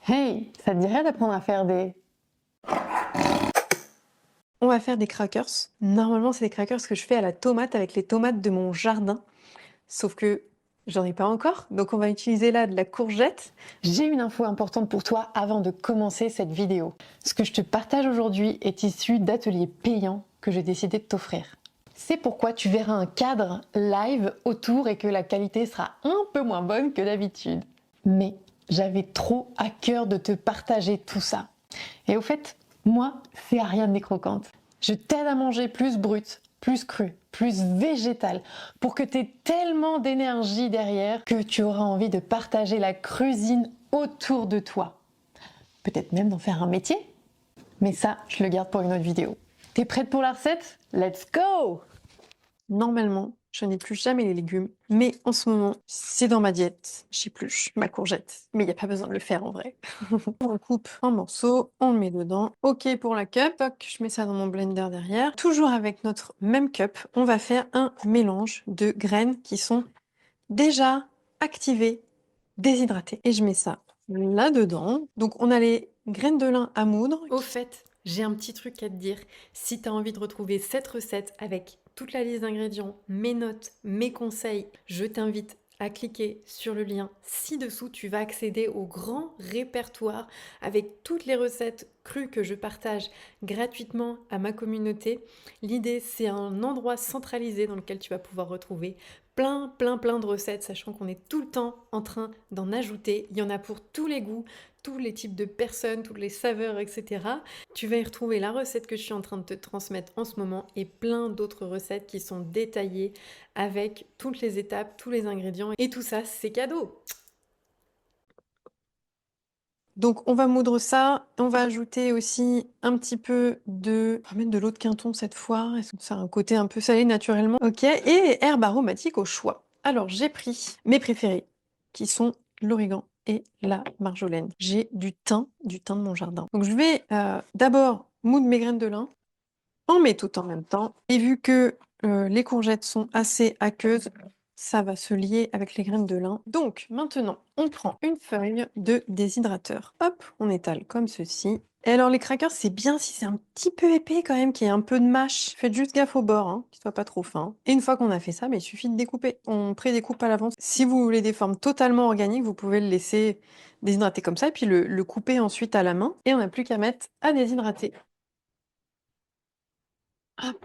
Hey, ça te dirait d'apprendre à faire des... On va faire des crackers. Normalement, c'est des crackers que je fais à la tomate avec les tomates de mon jardin. Sauf que j'en ai pas encore, donc on va utiliser là de la courgette. J'ai une info importante pour toi avant de commencer cette vidéo. Ce que je te partage aujourd'hui est issu d'ateliers payants que j'ai décidé de t'offrir. C'est pourquoi tu verras un cadre live autour et que la qualité sera un peu moins bonne que d'habitude. Mais j'avais trop à cœur de te partager tout ça. Et au fait, moi, c'est Ariane des Croquantes. Je t'aide à manger plus brut, plus cru, plus végétal, pour que tu aies tellement d'énergie derrière que tu auras envie de partager la cuisine autour de toi. Peut-être même d'en faire un métier. Mais ça, je le garde pour une autre vidéo. T'es prête pour la recette? Let's go! Normalement, je n'épluche jamais les légumes, mais en ce moment, c'est dans ma diète. J'épluche ma courgette, mais il n'y a pas besoin de le faire en vrai. On le coupe en morceaux, on le met dedans. Ok pour la cup, toc, je mets ça dans mon blender derrière. Toujours avec notre même cup, on va faire un mélange de graines qui sont déjà activées, déshydratées. Et je mets ça là-dedans. Donc on a les graines de lin à moudre. Au fait, j'ai un petit truc à te dire. Si tu as envie de retrouver cette recette avec toute la liste d'ingrédients, mes notes, mes conseils, je t'invite à cliquer sur le lien ci-dessous. Tu vas accéder au grand répertoire avec toutes les recettes crues que je partage gratuitement à ma communauté. L'idée, c'est un endroit centralisé dans lequel tu vas pouvoir retrouver plein de recettes, sachant qu'on est tout le temps en train d'en ajouter. Il y en a pour tous les goûts, tous les types de personnes, toutes les saveurs, etc. Tu vas y retrouver la recette que je suis en train de te transmettre en ce moment et plein d'autres recettes qui sont détaillées avec toutes les étapes, tous les ingrédients. Et tout ça, c'est cadeau. Donc on va moudre ça, on va ajouter aussi un petit peu de... On va mettre de l'eau de Quinton cette fois, est-ce que ça a un côté un peu salé naturellement? Ok, et herbes aromatiques au choix. Alors j'ai pris mes préférés, qui sont l'origan et la marjolaine. J'ai du thym de mon jardin. Donc je vais d'abord moudre mes graines de lin, on met tout en même temps. Et vu que les courgettes sont assez aqueuses, ça va se lier avec les graines de lin. Donc maintenant, on prend une feuille de déshydrateur. Hop, on étale comme ceci. Et alors les crackers, c'est bien si c'est un petit peu épais quand même, qu'il y ait un peu de mâche. Faites juste gaffe au bord, hein, qu'il soit pas trop fin. Et une fois qu'on a fait ça, mais il suffit de découper. On prédécoupe à l'avance. Si vous voulez des formes totalement organiques, vous pouvez le laisser déshydrater comme ça, et puis le couper ensuite à la main. Et on n'a plus qu'à mettre à déshydrater. Hop.